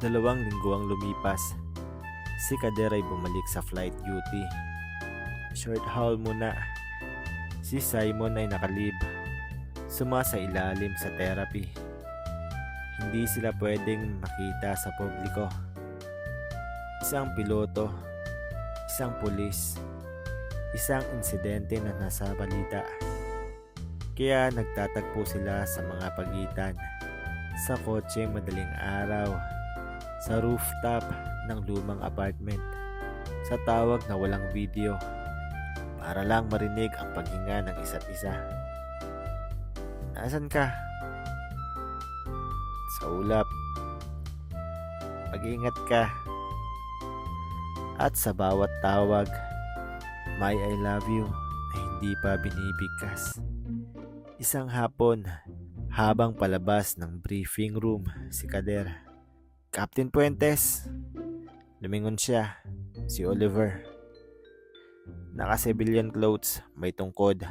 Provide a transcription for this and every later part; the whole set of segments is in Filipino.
Dalawang linggo ang lumipas. Si Kader ay bumalik sa flight duty. Short haul muna. Si Simon ay nakalib. Sumasailalim sa therapy. Hindi sila pwedeng makita sa publiko. Isang piloto, isang pulis, isang insidente na nasa balita. Kaya nagtatagpo sila sa mga pagitan, sa kotse madaling araw, sa rooftop ng lumang apartment, sa tawag na walang video, para lang marinig ang paghinga ng isa't isa. Nasaan ka? Sa ulap. Mag-ingat ka. At sa bawat tawag, may I love you na hindi pa binibigkas. Isang hapon, habang palabas ng briefing room si Kader, Captain Puentes. Lumingon siya, si Oliver. Naka-civilian clothes, may tungkod,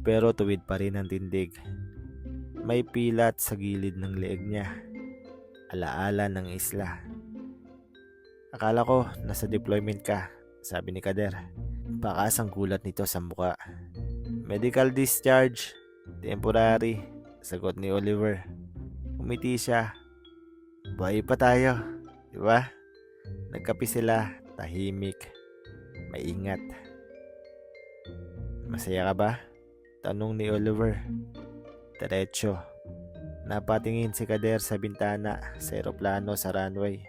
pero tuwid pa rin ang tindig. May pilat sa gilid ng leeg niya, alaala ng isla. Akala ko nasa deployment ka, sabi ni Kader. Bakas ang gulat nito sa muka. Medical discharge, temporary, sagot ni Oliver. Umiti siya. Buhay pa tayo, di ba? Nagkape sila, tahimik, maingat. Masaya ka ba? Tanong ni Oliver. Diretso. Napatingin si Kader sa bintana sa eroplano sa runway.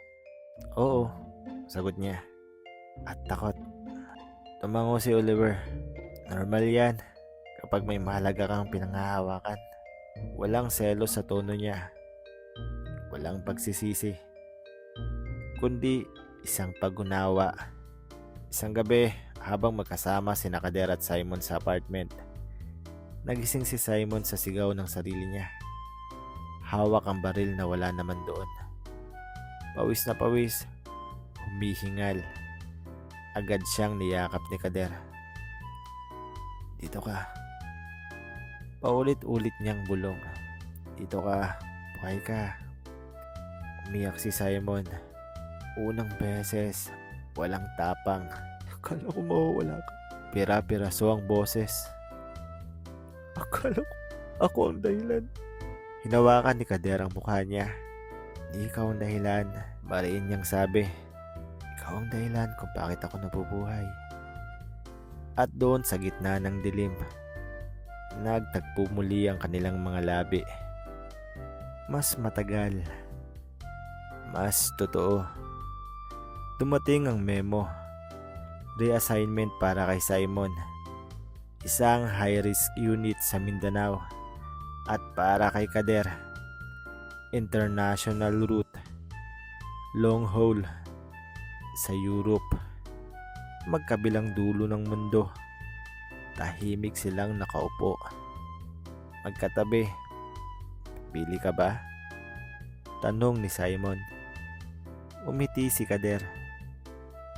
Oo, sagot niya. At takot. Tumango si Oliver. Normal yan kapag may mahalaga kang pinanghahawakan. Walang selos sa tono niya. Walang pagsisisi. Kundi isang pag-unawa. Isang gabi, habang magkasama si Kader at Simon sa apartment, nagising si Simon sa sigaw ng sarili niya. Hawak ang baril na wala naman doon. Pawis na pawis, humihingal. Agad siyang niyakap ni Kader. Dito ka. Paulit-ulit niyang bulong. Dito ka, buhay ka. Umiyak si Simon. Unang beses, walang tapang. Akala ko mawawala ka. Pira-piraso ang boses. Akala ko ako ang dahilan. Hinawakan ni Kader ang mukha niya. Di ikaw ang dahilan, mariin niyang sabi. Ikaw ang dahilan kung bakit ako nabubuhay. At doon sa gitna ng dilim, nagtagpo muli ang kanilang mga labi. Mas matagal. Mas totoo. Dumating ang memo. Reassignment para kay Simon. Isang high-risk unit sa Mindanao. At para kay Kader, international route. Long haul sa Europe. Magkabilang dulo ng mundo. Tahimik silang nakaupo. Magkatabi. Pili ka ba? Tanong ni Simon. Umiti si Kader.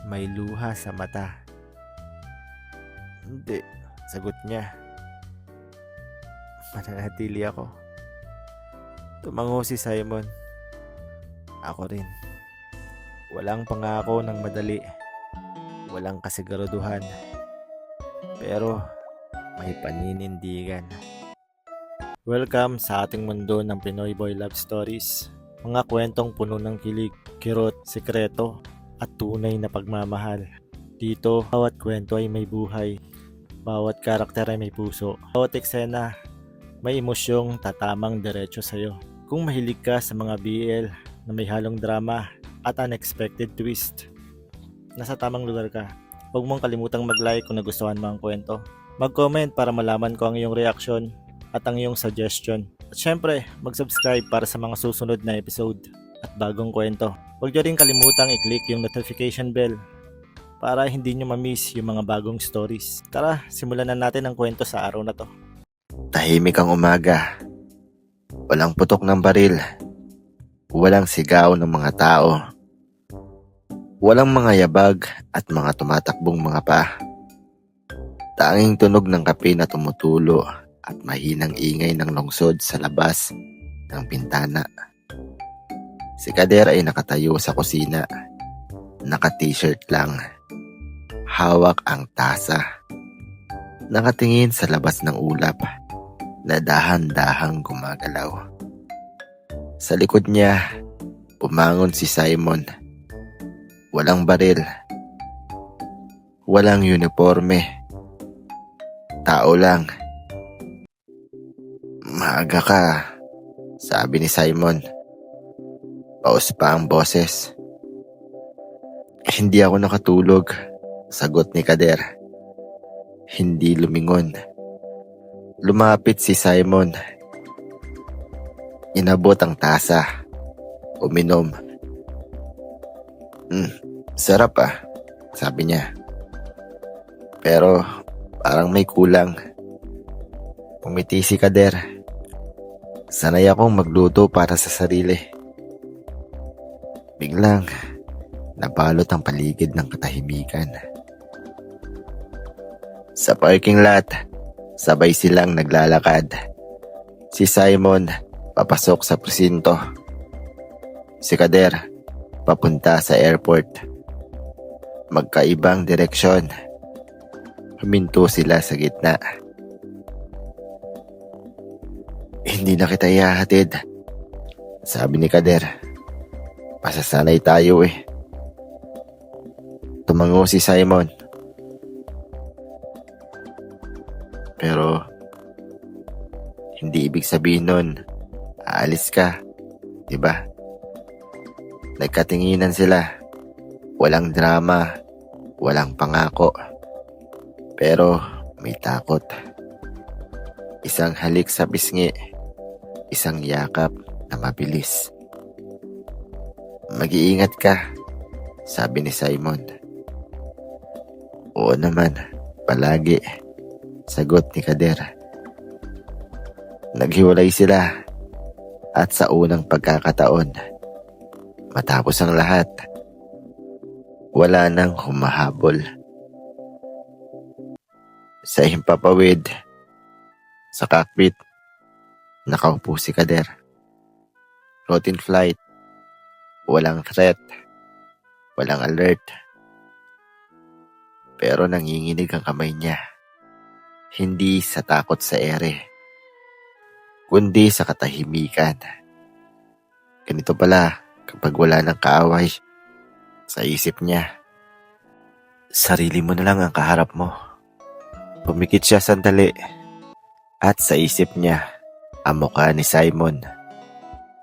May luha sa mata. Hindi, sagot niya. Mananatili ako. Tumango si Simon. Ako rin. Walang pangako ng madali. Walang kasiguraduhan. Pero may paninindigan. Welcome sa ating mundo ng Pinoy Boy Love Stories. Mga kwentong puno ng kilig, kirot, sikreto, at tunay na pagmamahal. Dito, bawat kwento ay may buhay. Bawat karakter ay may puso. Bawat eksena, may emosyong tatamang diretso sa'yo. Kung mahilig ka sa mga BL na may halong drama at unexpected twist, nasa tamang lugar ka. Huwag mong kalimutang mag-like kung nagustuhan mo ang kwento. Mag-comment para malaman ko ang iyong reaksyon at ang iyong suggestion. At syempre, mag-subscribe para sa mga susunod na episode at bagong kwento. Huwag nyo rin kalimutang i-click yung notification bell para hindi nyo ma-miss yung mga bagong stories. Tara, simulan na natin ang kwento sa araw na to. Tahimik ang umaga. Walang putok ng baril. Walang sigaw ng mga tao. Walang mga yabag at mga tumatakbong mga paa. Tanging tunog ng kape na tumutulo at mahinang ingay ng lungsod sa labas ng bintana. Si Kader ay nakatayo sa kusina. Naka-t-shirt lang. Hawak ang tasa. Nakatingin sa labas ng ulap na dahan-dahang gumagalaw. Sa likod niya, bumangon si Simon. Walang baril. Walang uniforme. Tao lang. "Maaga ka," sabi ni Simon. Paus pa ang boses. "Hindi ako nakatulog," sagot ni Kader. Hindi lumingon. Lumapit si Simon. Inabot ang tasa. Uminom. Sarap sabi niya. Pero parang may kulang. Umiti si Kader. Sanay akong magluto para sa sarili. Biglang nabalot ang paligid ng katahimikan. Sa parking lot, sabay silang naglalakad. Si Simon papasok sa presinto. Si Kader papunta sa airport. Magkaibang direksyon. Huminto sila sa gitna. "Hindi na kita ihahatid," sabi ni Kader. "Masasanay tayo eh." Tumango si Simon. "Pero hindi ibig sabihin nun aalis ka, diba?" Nagkatinginan sila. Walang drama, walang pangako. Pero may takot. Isang halik sa pisngi, isang yakap na mabilis. "Mag-iingat ka," sabi ni Simon. "Oo naman, palagi," sagot ni Kader. Naghiwalay sila at sa unang pagkakataon, matapos ang lahat, wala nang humahabol. Sa himpapawid, sa cockpit, nakaupo si Kader. Routine flight, walang threat, walang alert. Pero nanginginig ang kamay niya. Hindi sa takot sa ere, kundi sa katahimikan. Ganito pala kapag wala ng kaaway sa isip niya. Sarili mo na lang ang kaharap mo. Pumikit siya sandali at sa isip niya ang mukha ni Simon.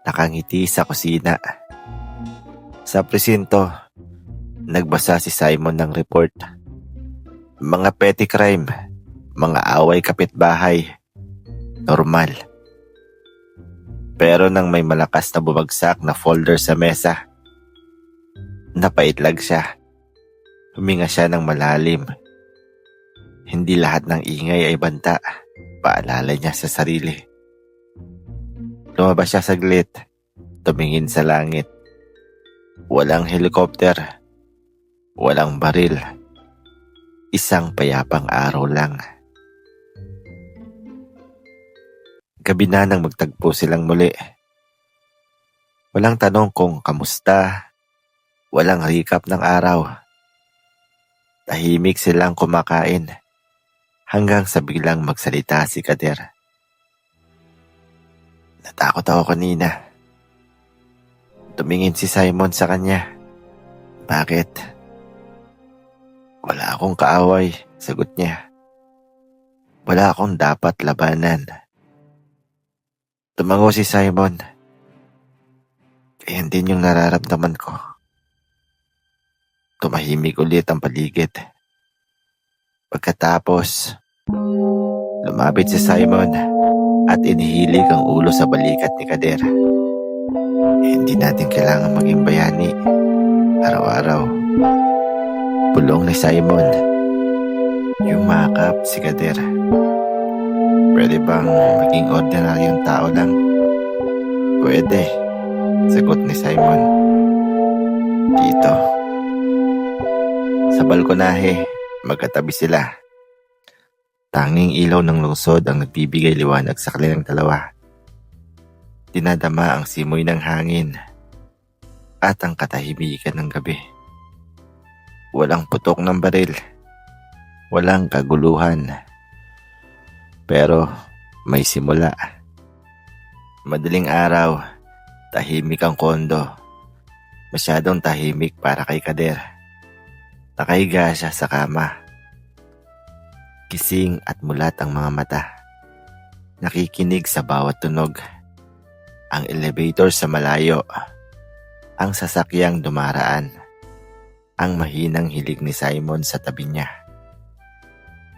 Nakangiti sa kusina. Sa presinto, nagbasa si Simon ng report. Mga petty crime, mga away kapitbahay, normal. Pero nang may malakas na bumagsak na folder sa mesa, napaitlag siya. Huminga siya ng malalim. Hindi lahat ng ingay ay banta. Paalala niya sa sarili. Lumabas siya saglit. Tumingin sa langit. Walang helicopter. Walang baril. Isang payapang araw lang. Gabi na nang magtagpo silang muli. Walang tanong kung kamusta. Walang recap ng araw. Tahimik silang kumakain. Hanggang sa biglang magsalita si Kader. "Natakot ako kanina." Tumingin si Simon sa kanya. "Bakit?" "Wala akong kaaway," sagot niya. "Wala akong dapat labanan." Tumango si Simon. "Ganyan din yung nararamdaman ko." Tumahimik ulit ang paligid. Pagkatapos, lumapit si Simon at inihilig ang ulo sa balikat ni Kader. "Hindi natin kailangan maging bayani araw-araw." Bulong ni Simon. Yumakap si Kader. "Pwede bang maging ordinaryong tao lang?" "Pwede," sagot ni Simon. "Dito." Sa balkonahe, magkatabi sila. Tanging ilaw ng lungsod ang nagbibigay liwanag sa kanilang dalawa. Dinadama ang simoy ng hangin at ang katahimikan ng gabi. Walang putok ng baril, walang kaguluhan. Pero may simula. Madaling araw, tahimik ang kondo. Masyadong tahimik para kay Kader. Nakahiga siya sa kama. Gising at mulat ang mga mata. Nakikinig sa bawat tunog. Ang elevator sa malayo. Ang sasakyang dumaraan. Ang mahinang hilig ni Simon sa tabi niya.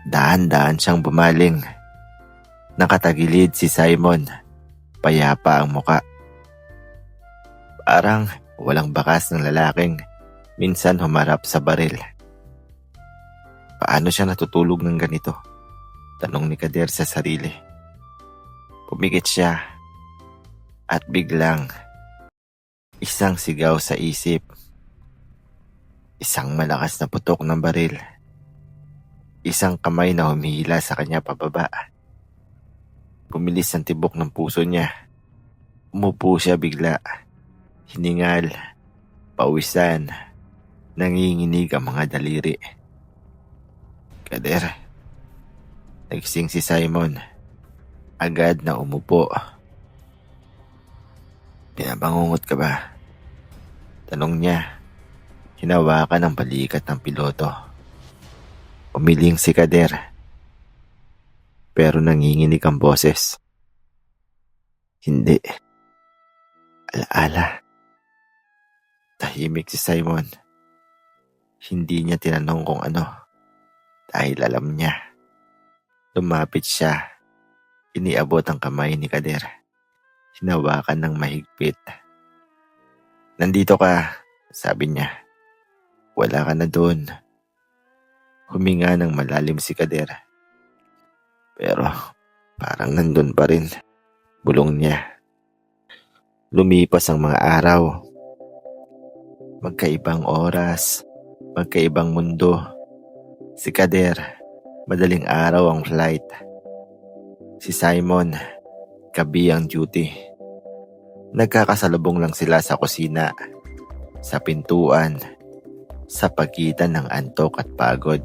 Dahan-dahan siyang bumaling. Nakatagilid si Simon. Payapa ang muka. Parang walang bakas ng lalaking minsan humarap sa baril. Paano siya natutulog ng ganito? Tanong ni Kader sa sarili. Pumikit siya at biglang isang sigaw sa isip. Isang malakas na putok ng baril. Isang kamay na humihila sa kanya pababa. Bumilis ang tibok ng puso niya. Umupo siya bigla. Hiningal, pawisan, nanginginig ang mga daliri. Kader, nagising si Simon. Agad na umupo. Pinabangungot ka ba? Tanong niya. Hinawakan ang balikat ng piloto. Umiling si Kader. Pero nanginginig ang boses. Hindi. Alaala. Tahimik si Simon. Hindi niya tinanong kung ano. Dahil alam niya. Lumapit siya. Iniabot ang kamay ni Kader. Hinawakan ng mahigpit. Nandito ka, sabi niya. Wala ka na doon. Huminga ng malalim si Kader. Pero parang nandun pa rin. Bulong niya. Lumipas ang mga araw. Magkaibang oras. Magkaibang mundo. Si Kader, madaling araw ang flight. Si Simon, gabi ang duty. Nagkakasalubong lang sila sa kusina, sa pintuan, sa pagitan ng antok at pagod.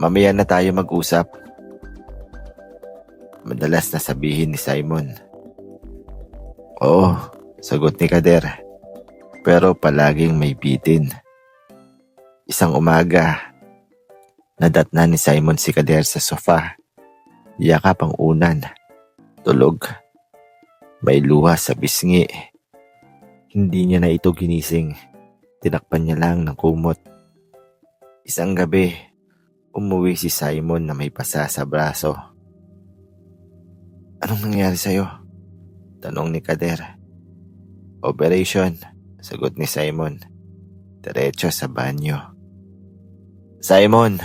Mamaya na tayo mag-usap. Madalas na sabihin ni Simon. Oo, sagot ni Kader. Pero palaging may bitin. Isang umaga, nadatna ni Simon si Kader sa sofa. Yakap ang unan. Tulog. May luha sa bisngi. Hindi niya na ito ginising. Tinakpan niya lang ng kumot. Isang gabi, umuwi si Simon na may pasa sa braso. Anong nangyari sa'yo? Tanong ni Kader. Operation, sagot ni Simon. Diretso sa banyo. Simon!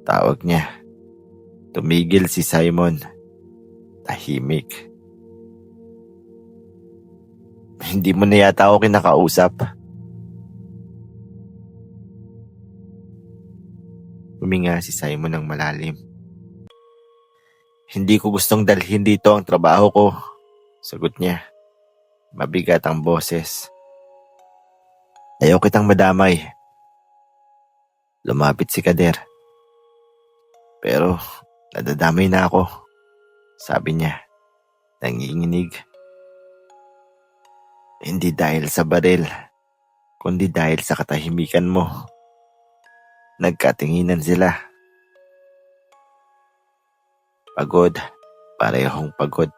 Tawag niya. Tumigil si Simon. Tahimik. Hindi mo na yata ako kinakausap. Huminga si Simon ng malalim. Hindi ko gustong dalhin dito ang trabaho ko, sagot niya. Mabigat ang boses. Ayaw kitang madamay. Lumapit si Kader. Pero nadadamay na ako, sabi niya. Nanginginig. Hindi dahil sa baril, kundi dahil sa katahimikan mo. Nagkatinginan sila. Pagod, parehong pagod.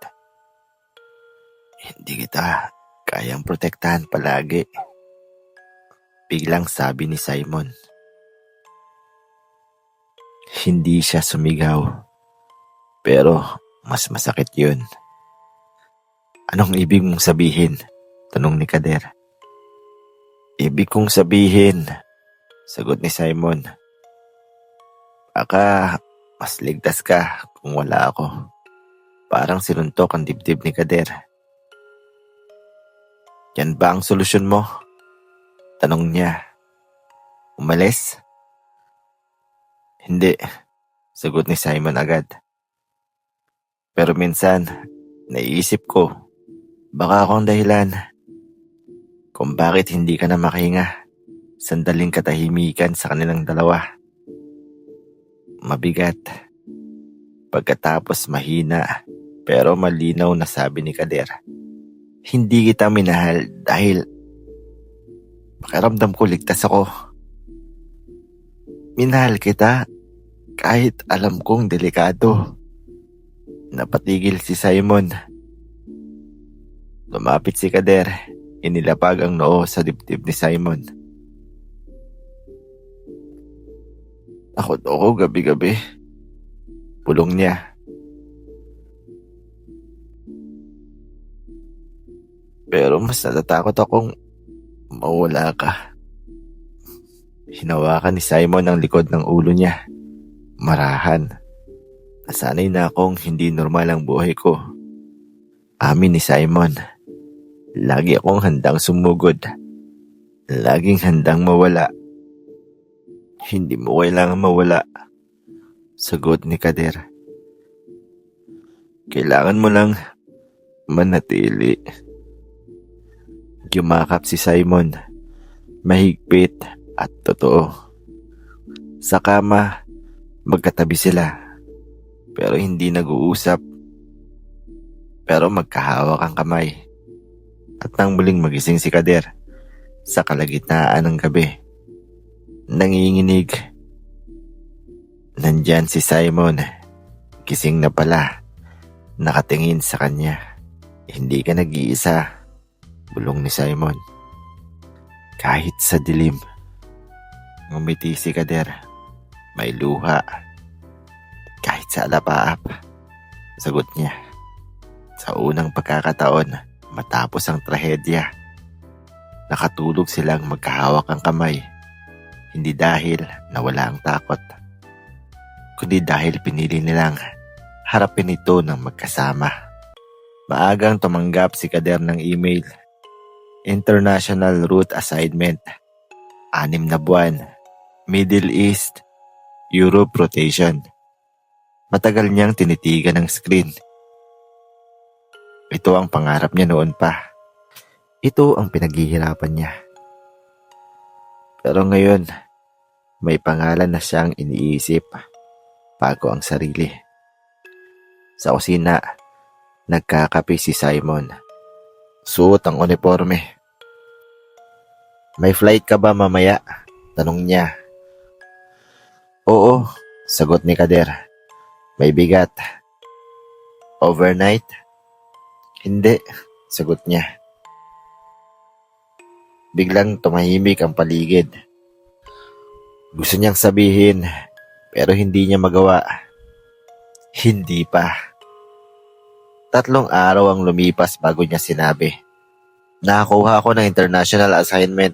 Hindi kita kayang protektahan palagi. Biglang sabi ni Simon. Hindi siya sumigaw. Pero mas masakit yun. Anong ibig mong sabihin? Tanong ni Kader. Ibig kong sabihin, sagot ni Simon. Baka mas ligtas ka kung wala ako. Parang sinuntok ang dibdib ni Kader. Yan ba ang solusyon mo? Tanong niya. Umalis? Hindi. Sagot ni Simon agad. Pero minsan, naiisip ko, baka akong dahilan kung bakit hindi ka na makahinga. Sandaling katahimikan sa kanilang dalawa. Mabigat. Pagkatapos mahina, pero malinaw na sabi ni Kader. Hindi kita minahal dahil pakiramdam ko ligtas ako. Minahal kita kahit alam kong delikado. Napatigil si Simon. Lumapit si Kader. Inilapag ang noo sa dibdib ni Simon. Ako gabi-gabi. Pulong niya. Pero mas natatakot akong mawala ka. Hinawakan ni Simon ang likod ng ulo niya. Marahan. Nasanay na akong hindi normal ang buhay ko. Amin ni Simon. Lagi akong handang sumugod. Laging handang mawala. Hindi mo kailangan mawala. Sagot ni Kader. Kailangan mo lang manatili. Yumakap si Simon. Mahigpit at totoo. Sa kama, magkatabi sila. Pero hindi nag-uusap. Pero magkahawak ang kamay. At nang muling magising si Kader sa kalagitnaan ng gabi, nanginginig. Nandyan si Simon. Gising na pala. Nakatingin sa kanya. Hindi ka nag-iisa. Bulong ni Simon. Kahit sa dilim. Ngumiti si Kader. May luha. Kahit sa alapaap. Sagot niya. Sa unang pagkakataon, matapos ang trahedya, nakatulog silang magkahawak ang kamay. Hindi dahil nawala ang takot, kundi dahil pinili nilang harapin ito ng magkasama. Maagang tumanggap si Kader ng email. International route assignment. 6 na buwan. Middle East, Europe rotation. Matagal niyang tinitigan ang screen. Ito ang pangarap niya noon pa. Ito ang pinaghihirapan niya. Pero ngayon, may pangalan na siyang iniisip bago ang sarili. Sa kusina, nagkakape si Simon. Suot ang uniforme. May flight ka ba mamaya? Tanong niya. Oo, sagot ni Kader. May bigat. Overnight? Hindi, sagot niya. Biglang tumahimik ang paligid. Gusto niyang sabihin, pero hindi niya magawa. Hindi pa. 3 araw ang lumipas bago niya sinabi. Nakakuha ako ng international assignment.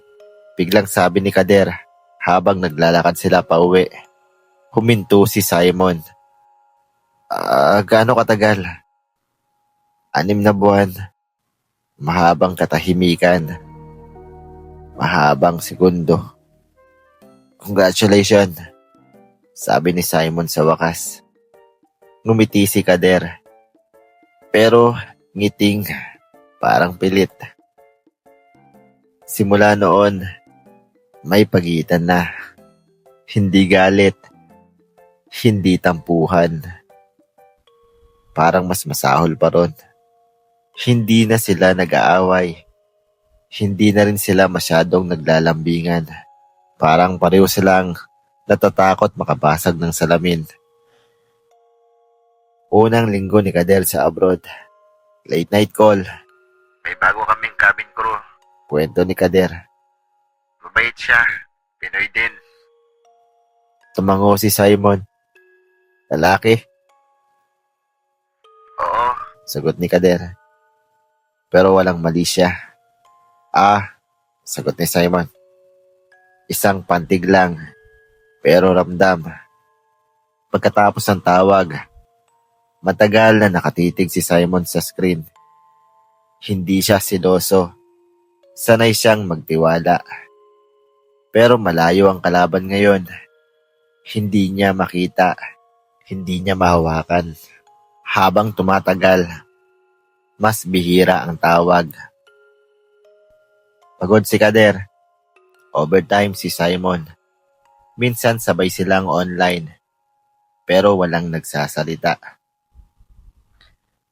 Biglang sabi ni Kader habang naglalakad sila pa uwi. Huminto si Simon. Gaano katagal? 6 na buwan. Mahabang katahimikan. Mahabang segundo. Congratulations, sabi ni Simon sa wakas. Ngumiti si Kader. Pero ngiting parang pilit. Simula noon, may pagitan na. Hindi galit. Hindi tampuhan. Parang mas masahol pa ron. Hindi na sila nag-aaway. Hindi na rin sila masyadong naglalambingan. Parang pareho silang natatakot makabasag ng salamin. Unang linggo ni Kader sa abroad. Late night call. May bago kaming cabin crew. Kwento ni Kader. Mabait siya. Pinoy din. Tumango si Simon. Lalaki? Oo, sagot ni Kader. Pero walang mali siya. Sagot ni Simon. Isang pantig lang, pero ramdam. Pagkatapos ng tawag, matagal na nakatitig si Simon sa screen. Hindi siya siloso. Sanay siyang magtiwala. Pero malayo ang kalaban ngayon. Hindi niya makita. hindi niya mahawakan. Habang tumatagal, mas bihira ang tawag. Pagod si Kader. Overtime si Simon. Minsan sabay silang online, pero walang nagsasalita.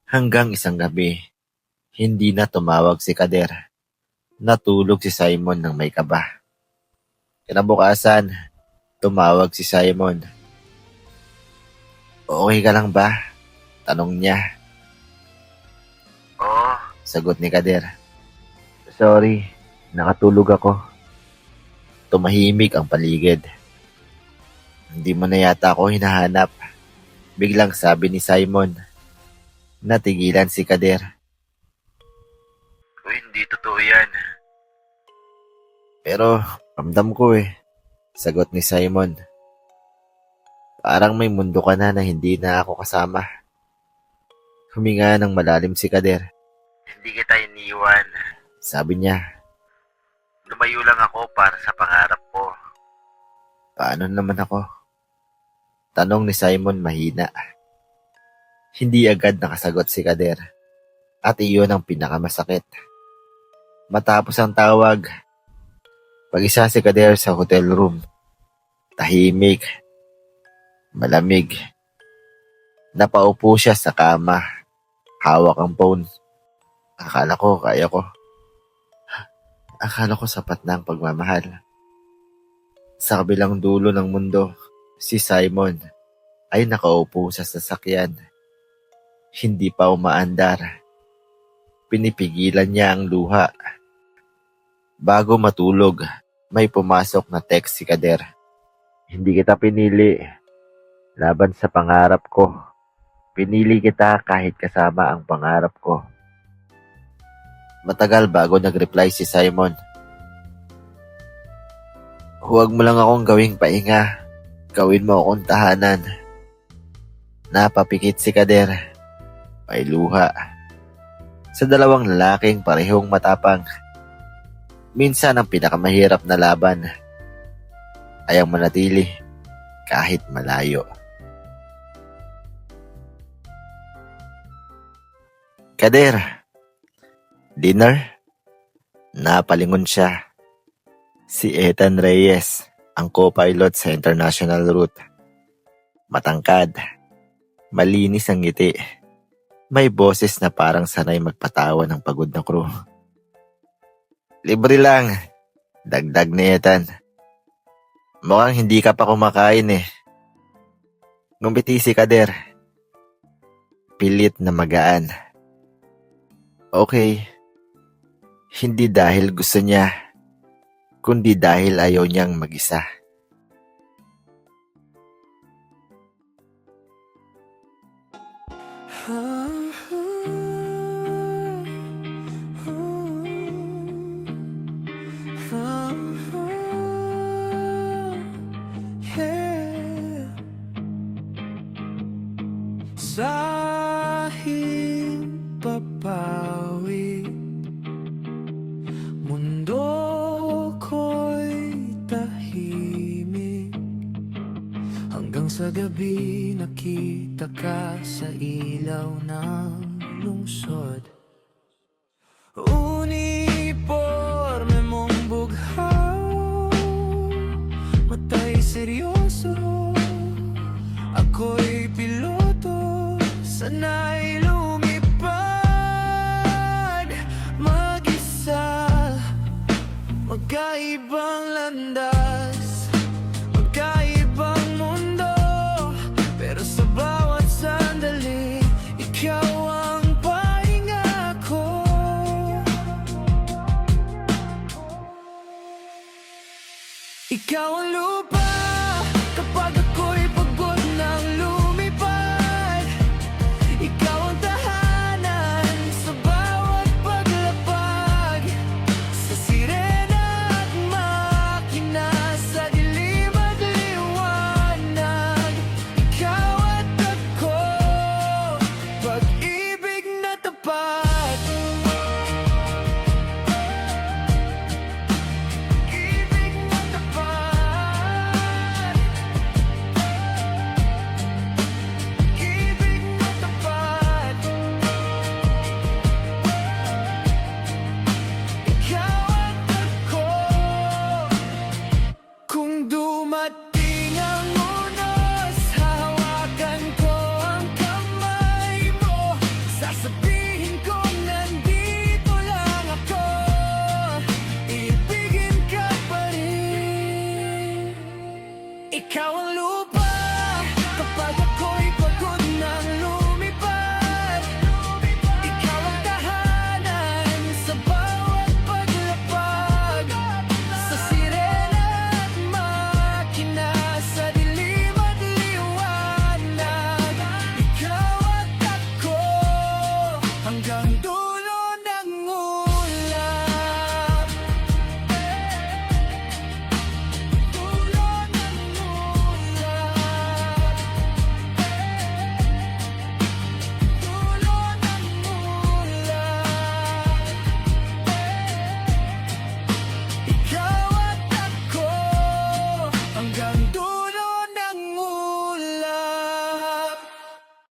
Hanggang isang gabi, hindi na tumawag si Kader. Natulog si Simon ng may kaba. Kinabukasan, tumawag si Simon. Okay ka lang ba? Tanong niya. Oo, sagot ni Kader. Sorry, nakatulog ako. Tumahimik ang paligid. Hindi mo na yata ako hinahanap. Biglang sabi ni Simon. Natigilan si Kader. Uy, hindi totoo yan. Pero, ramdam ko sagot ni Simon. Parang may mundo ka na hindi na ako kasama. Huminga ng malalim si Kader. Hindi kita iniwan. Sabi niya. Lumayo lang ako para sa pangarap ko. Paano naman ako? Tanong ni Simon mahina. Hindi agad nakasagot si Kader. At iyon ang pinakamasakit. Matapos ang tawag, pag-isa si Kader sa hotel room. Tahimik. Malamig. Napaupo siya sa kama. Hawak ang phone. Akala ko kaya ko. Akala ko sapat na ang pagmamahal. Sa kabilang dulo ng mundo, si Simon ay nakaupo sa sasakyan. Hindi pa umaandar. Pinipigilan niya ang luha. Bago matulog, may pumasok na text si Kader. Hindi kita pinili. Laban sa pangarap ko. Pinili kita kahit kasama ang pangarap ko. Matagal bago nag-reply si Simon. Huwag mo lang akong gawing pahinga. Gawin mo akong tahanan. Napapikit si Kader. May luha. Sa dalawang lalaking parehong matapang. Minsan ang pinakamahirap na laban ay ang manatili kahit malayo. Kader, dinner? Napalingon siya. Si Ethan Reyes, ang co-pilot sa international route. Matangkad, malinis ang ngiti. May boses na parang sanay magpatawa ng pagod na crew. Libre lang, dagdag ni Ethan. Mukhang hindi ka pa kumakain Ngumiti si Kader. Pilit na magaan. Okay. Hindi dahil gusto niya, kundi dahil ayaw niyang mag-isa. Sahing papawi, mundo ko'y tahimik. Hanggang sa gabi nakita ka sa ilaw ng lungsod. Uniforme mong bughaw, matay seryoso. Ako'y piloto, sanay lumipad mag-isa. Magkaibang landas, magkaibang mundo, pero sa bawat sandali, ikaw ang pahinga ko. Ikaw ang lupa